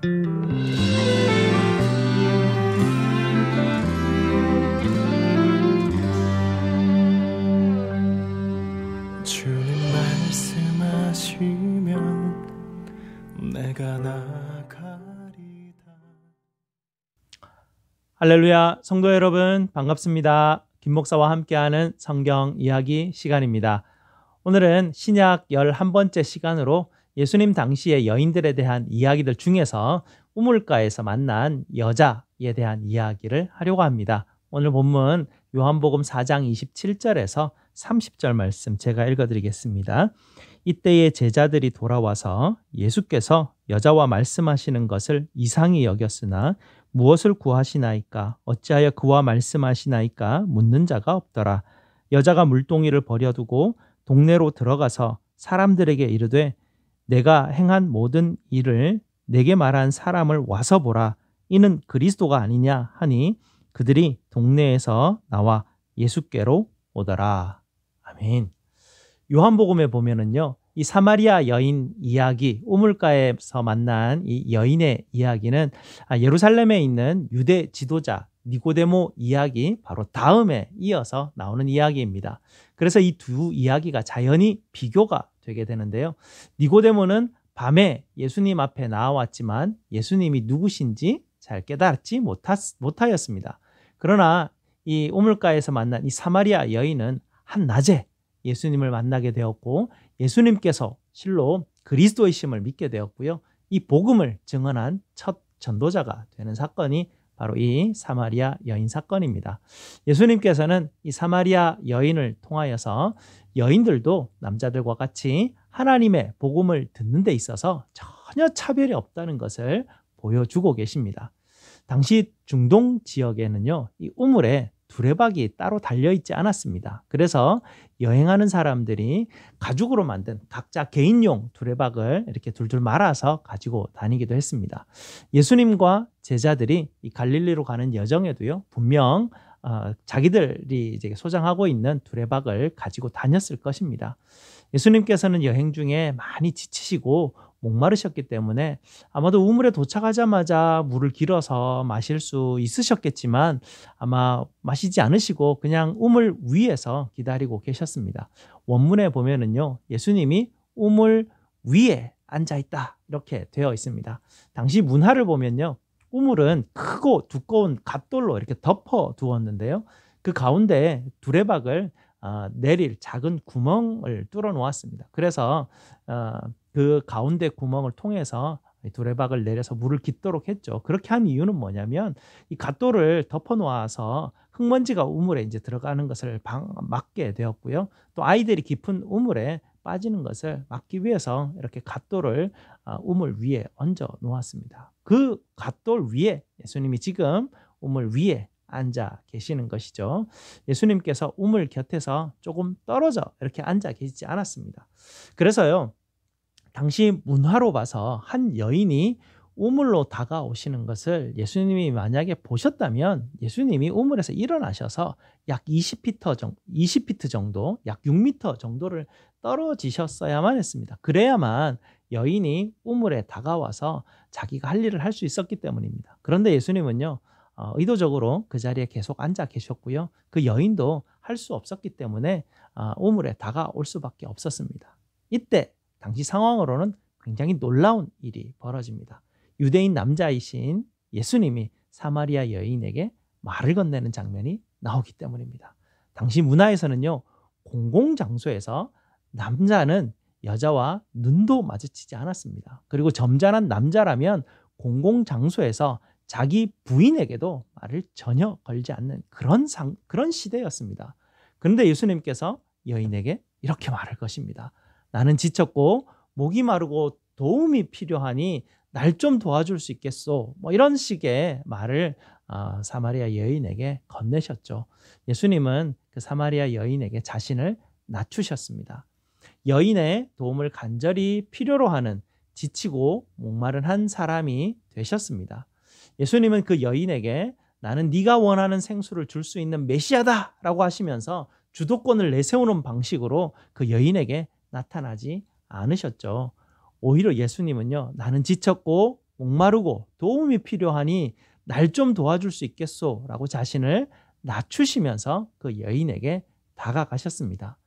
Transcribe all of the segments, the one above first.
주님 말씀하시면 내가 나가리다. 할렐루야, 성도 여러분 반갑습니다. 김 목사와 함께하는 성경 이야기 시간입니다. 오늘은 신약 11번째 시간으로 예수님 당시의 여인들에 대한 이야기들 중에서 우물가에서 만난 여자에 대한 이야기를 하려고 합니다. 오늘 본문 요한복음 4장 27절에서 30절 말씀 제가 읽어드리겠습니다. 이때의 제자들이 돌아와서 예수께서 여자와 말씀하시는 것을 이상히 여겼으나 무엇을 구하시나이까? 어찌하여 그와 말씀하시나이까? 묻는 자가 없더라. 여자가 물동이를 버려두고 동네로 들어가서 사람들에게 이르되 내가 행한 모든 일을 내게 말한 사람을 와서 보라. 이는 그리스도가 아니냐 하니 그들이 동네에서 나와 예수께로 오더라. 아멘. 요한복음에 보면은요, 이 사마리아 여인 이야기, 우물가에서 만난 이 여인의 이야기는 예루살렘에 있는 유대 지도자 니고데모 이야기 바로 다음에 이어서 나오는 이야기입니다. 그래서 이 두 이야기가 자연히 비교가 되게 되는데요. 니고데모는 밤에 예수님 앞에 나왔지만 예수님이 누구신지 잘 깨닫지 못하였습니다. 그러나 이 우물가에서 만난 이 사마리아 여인은 한낮에 예수님을 만나게 되었고 예수님께서 실로 그리스도이심을 믿게 되었고요. 이 복음을 증언한 첫 전도자가 되는 사건이 바로 이 사마리아 여인 사건입니다. 예수님께서는 이 사마리아 여인을 통하여서 여인들도 남자들과 같이 하나님의 복음을 듣는 데 있어서 전혀 차별이 없다는 것을 보여주고 계십니다. 당시 중동 지역에는요, 이 우물에 두레박이 따로 달려있지 않았습니다. 그래서 여행하는 사람들이 가죽으로 만든 각자 개인용 두레박을 이렇게 둘둘 말아서 가지고 다니기도 했습니다. 예수님과 제자들이 이 갈릴리로 가는 여정에도요, 분명 자기들이 이제 소장하고 있는 두레박을 가지고 다녔을 것입니다. 예수님께서는 여행 중에 많이 지치시고 목마르셨기 때문에 아마도 우물에 도착하자마자 물을 길어서 마실 수 있으셨겠지만 아마 마시지 않으시고 그냥 우물 위에서 기다리고 계셨습니다. 원문에 보면은요, 예수님이 우물 위에 앉아있다 이렇게 되어 있습니다. 당시 문화를 보면요, 우물은 크고 두꺼운 갓돌로 이렇게 덮어 두었는데요, 그 가운데에 두레박을 내릴 작은 구멍을 뚫어 놓았습니다. 그래서 그 가운데 구멍을 통해서 두레박을 내려서 물을 깃도록 했죠. 그렇게 한 이유는 뭐냐면 이 갓돌을 덮어 놓아서 흙먼지가 우물에 이제 들어가는 것을 막게 되었고요. 또 아이들이 깊은 우물에 빠지는 것을 막기 위해서 이렇게 갓돌을 우물 위에 얹어 놓았습니다. 그 갓돌 위에 예수님이 지금 우물 위에 앉아 계시는 것이죠. 예수님께서 우물 곁에서 조금 떨어져 이렇게 앉아 계시지 않았습니다. 그래서요, 당시 문화로 봐서 한 여인이 우물로 다가오시는 것을 예수님이 만약에 보셨다면 예수님이 우물에서 일어나셔서 약 20피트 정도, 약 6m 정도를 떨어지셨어야만 했습니다. 그래야만 여인이 우물에 다가와서 자기가 할 일을 할 수 있었기 때문입니다. 그런데 예수님은요, 의도적으로 그 자리에 계속 앉아 계셨고요. 그 여인도 할 수 없었기 때문에 우물에 다가올 수밖에 없었습니다. 이때 당시 상황으로는 굉장히 놀라운 일이 벌어집니다. 유대인 남자이신 예수님이 사마리아 여인에게 말을 건네는 장면이 나오기 때문입니다. 당시 문화에서는요, 공공장소에서 남자는 여자와 눈도 마주치지 않았습니다. 그리고 점잖은 남자라면 공공장소에서 자기 부인에게도 말을 전혀 걸지 않는 그런 시대였습니다. 그런데 예수님께서 여인에게 이렇게 말할 것입니다. 나는 지쳤고 목이 마르고 도움이 필요하니 날 좀 도와줄 수 있겠소? 뭐 이런 식의 말을 사마리아 여인에게 건네셨죠. 예수님은 그 사마리아 여인에게 자신을 낮추셨습니다. 여인의 도움을 간절히 필요로 하는 지치고 목마른 한 사람이 되셨습니다. 예수님은 그 여인에게 나는 네가 원하는 생수를 줄 수 있는 메시아다 라고 하시면서 주도권을 내세우는 방식으로 그 여인에게 나타나지 않으셨죠. 오히려 예수님은요, 나는 지쳤고 목마르고 도움이 필요하니 날 좀 도와줄 수 있겠소? 라고 자신을 낮추시면서 그 여인에게 다가가셨습니다.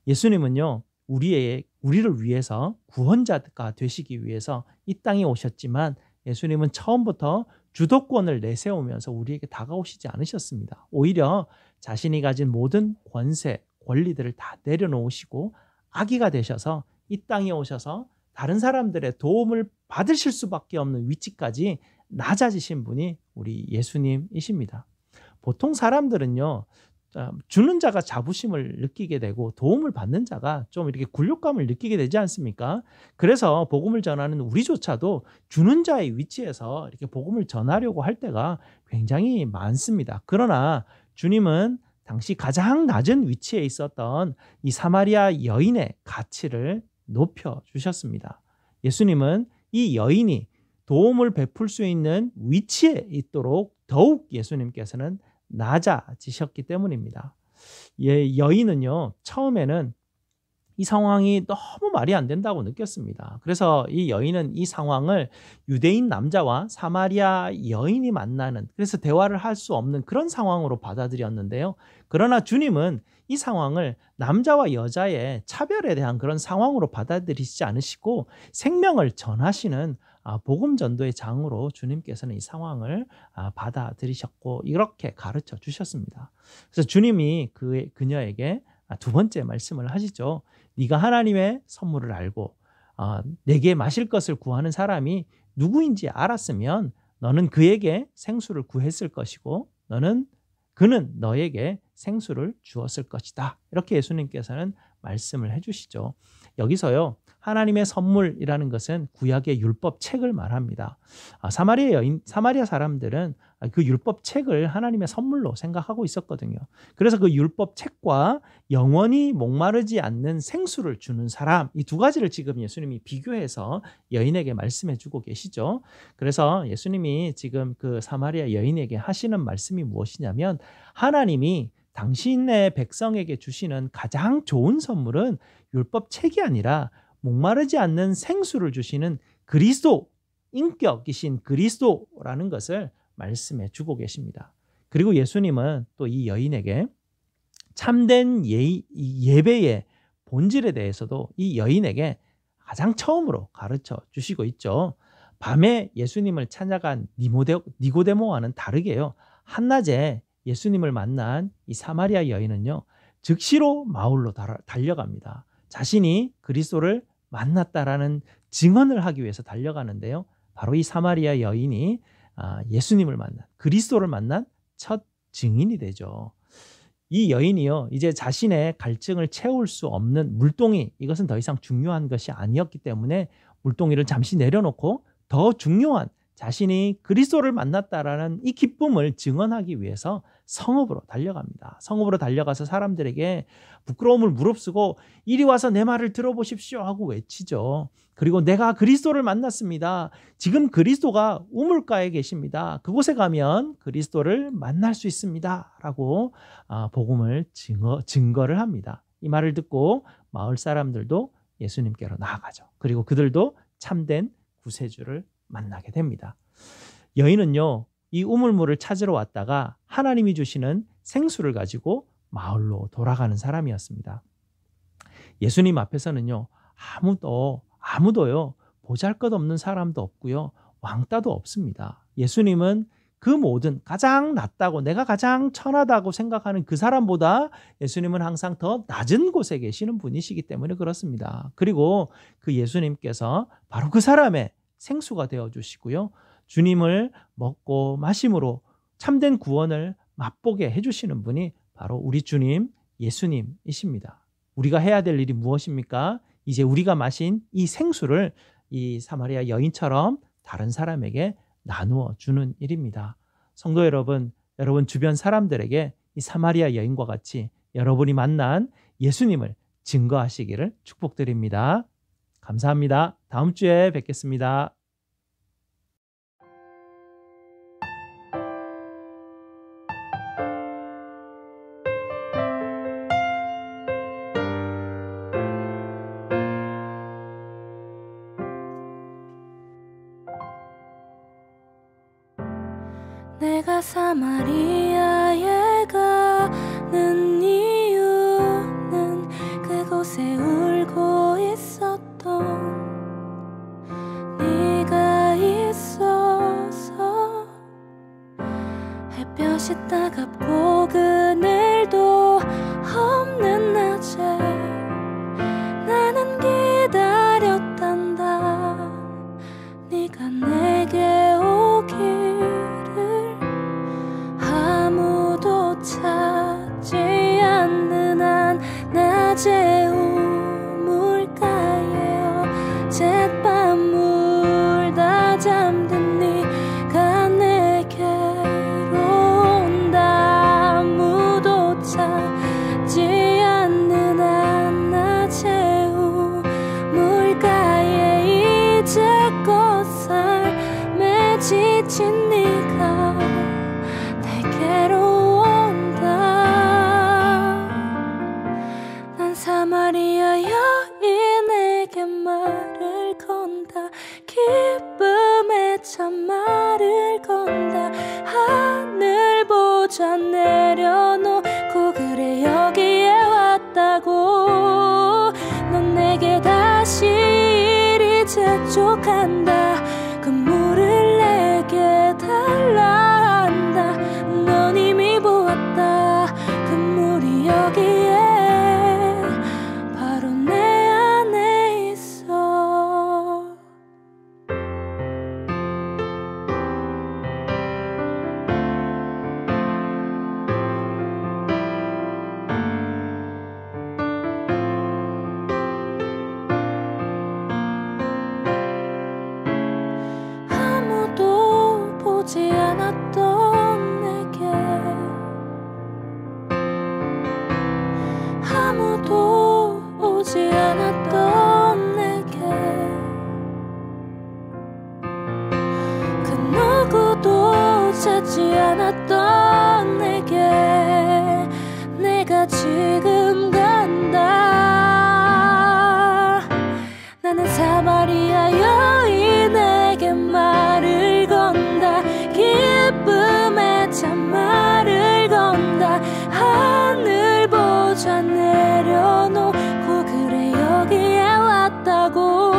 예수님은요, 우리를 위해서 구원자가 되시기 위해서 이 땅에 오셨지만 예수님은 처음부터 주도권을 내세우면서 우리에게 다가오시지 않으셨습니다. 오히려 자신이 가진 모든 권세, 권리들을 다 내려놓으시고 아기가 되셔서 이 땅에 오셔서 다른 사람들의 도움을 받으실 수밖에 없는 위치까지 낮아지신 분이 우리 예수님이십니다. 보통 사람들은요, 주는 자가 자부심을 느끼게 되고 도움을 받는 자가 좀 이렇게 굴욕감을 느끼게 되지 않습니까? 그래서 복음을 전하는 우리조차도 주는 자의 위치에서 이렇게 복음을 전하려고 할 때가 굉장히 많습니다. 그러나 주님은 당시 가장 낮은 위치에 있었던 이 사마리아 여인의 가치를 높여 주셨습니다. 예수님은 이 여인이 도움을 베풀 수 있는 위치에 있도록 더욱 예수님께서는 낮아지셨기 때문입니다. 여인은요, 처음에는 이 상황이 너무 말이 안 된다고 느꼈습니다. 그래서 이 여인은 이 상황을 유대인 남자와 사마리아 여인이 만나는, 그래서 대화를 할 수 없는 그런 상황으로 받아들였는데요. 그러나 주님은 이 상황을 남자와 여자의 차별에 대한 그런 상황으로 받아들이시지 않으시고 생명을 전하시는 복음 전도의 장으로 주님께서는 이 상황을 받아들이셨고 이렇게 가르쳐 주셨습니다. 그래서 주님이 그녀에게 두 번째 말씀을 하시죠. 네가 하나님의 선물을 알고 내게 마실 것을 구하는 사람이 누구인지 알았으면 너는 그에게 생수를 구했을 것이고 그는 너에게 생수를 주었을 것이다. 이렇게 예수님께서는 말씀을 해주시죠. 여기서요, 하나님의 선물이라는 것은 구약의 율법 책을 말합니다. 사마리아 사람들은 그 율법 책을 하나님의 선물로 생각하고 있었거든요. 그래서 그 율법 책과 영원히 목마르지 않는 생수를 주는 사람, 이 두 가지를 지금 예수님이 비교해서 여인에게 말씀해 주고 계시죠. 그래서 예수님이 지금 그 사마리아 여인에게 하시는 말씀이 무엇이냐면, 하나님이 당신의 백성에게 주시는 가장 좋은 선물은 율법 책이 아니라 목마르지 않는 생수를 주시는 그리스도, 인격이신 그리스도라는 것을 말씀해 주고 계십니다. 그리고 예수님은 또 이 여인에게 참된 예배의 본질에 대해서도 이 여인에게 가장 처음으로 가르쳐 주시고 있죠. 밤에 예수님을 찾아간 니고데모와는 다르게요, 한낮에 예수님을 만난 이 사마리아 여인은요, 즉시로 마을로 달려갑니다. 자신이 그리스도를 만났다라는 증언을 하기 위해서 달려가는데요, 바로 이 사마리아 여인이 예수님을 만난, 그리스도를 만난 첫 증인이 되죠. 이 여인이요, 이제 자신의 갈증을 채울 수 없는 물동이, 이것은 더 이상 중요한 것이 아니었기 때문에 물동이를 잠시 내려놓고 더 중요한 자신이 그리스도를 만났다라는 이 기쁨을 증언하기 위해서 성읍으로 달려갑니다. 성읍으로 달려가서 사람들에게 부끄러움을 무릅쓰고 이리 와서 내 말을 들어보십시오 하고 외치죠. 그리고 내가 그리스도를 만났습니다. 지금 그리스도가 우물가에 계십니다. 그곳에 가면 그리스도를 만날 수 있습니다. 라고 복음을 증거를 합니다. 이 말을 듣고 마을 사람들도 예수님께로 나아가죠. 그리고 그들도 참된 구세주를 만나게 됩니다. 여인은요, 이 우물물을 찾으러 왔다가 하나님이 주시는 생수를 가지고 마을로 돌아가는 사람이었습니다. 예수님 앞에서는요, 아무도요, 보잘것없는 사람도 없고요, 왕따도 없습니다. 예수님은 그 모든 가장 낮다고, 내가 가장 천하다고 생각하는 그 사람보다 예수님은 항상 더 낮은 곳에 계시는 분이시기 때문에 그렇습니다. 그리고 그 예수님께서 바로 그 사람의 생수가 되어주시고요, 주님을 먹고 마심으로 참된 구원을 맛보게 해주시는 분이 바로 우리 주님 예수님이십니다. 우리가 해야 될 일이 무엇입니까? 이제 우리가 마신 이 생수를 이 사마리아 여인처럼 다른 사람에게 나누어 주는 일입니다. 성도 여러분, 여러분 주변 사람들에게 이 사마리아 여인과 같이 여러분이 만난 예수님을 증거하시기를 축복드립니다. 감사합니다. 다음 주에 뵙겠습니다. 내가 사마리아에 가는 이유는 그곳에 울고 있었던 네가 있어서. 햇볕이 따갑고 그늘도 없는 낮에 나는 기다렸단다. 네가 내게 오기를. 아무도 찾지 않는 한 낮에 우물가에 어젯밤 울다 잠든 네가 내게로 온다. 아무도 찾지 않는 한 낮에 우물가에 이제껏 삶에 지친 네가 내게로 온다. 난 사마리아 여인에게 말을 건다. 기쁨의 참말을 건다. 하늘 보좌 내려놓고 그래 여기에 왔다고. 넌 내게 다시 이리 재촉한다. 그 물을 내게 달라 한다. 넌 이미 보았다. 그 물이 여기에 바로 내 안에 있어. 아무도 보지 않았던 내게, 아무도 오지 않았던 내게, 그 누구도 찾지 않았던 내게 내가 지금 간다. 나는 사마리아 여인에게 말을 건다. 기쁨의 참말을 건다. 하늘 보좌 내려놓고 그래 여기에 왔다고.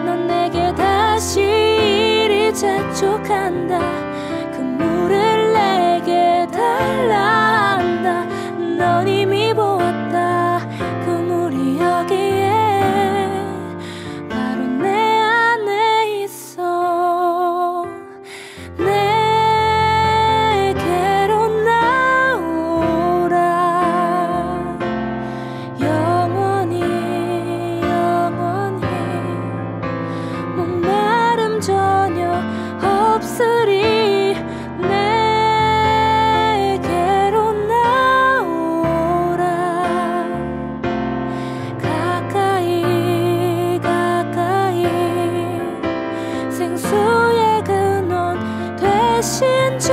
넌 내게 다시 이리 재촉한다. 그 물을 내게 달라 한다. 넌 이미 보았다. 그 물이 여기에 바로 내 안에 있어. 내게로 나오라. 영원히 영원히 목마름 전혀 없으리. 내게로 나오라. 가까이 가까이 생수의 근원 되신 주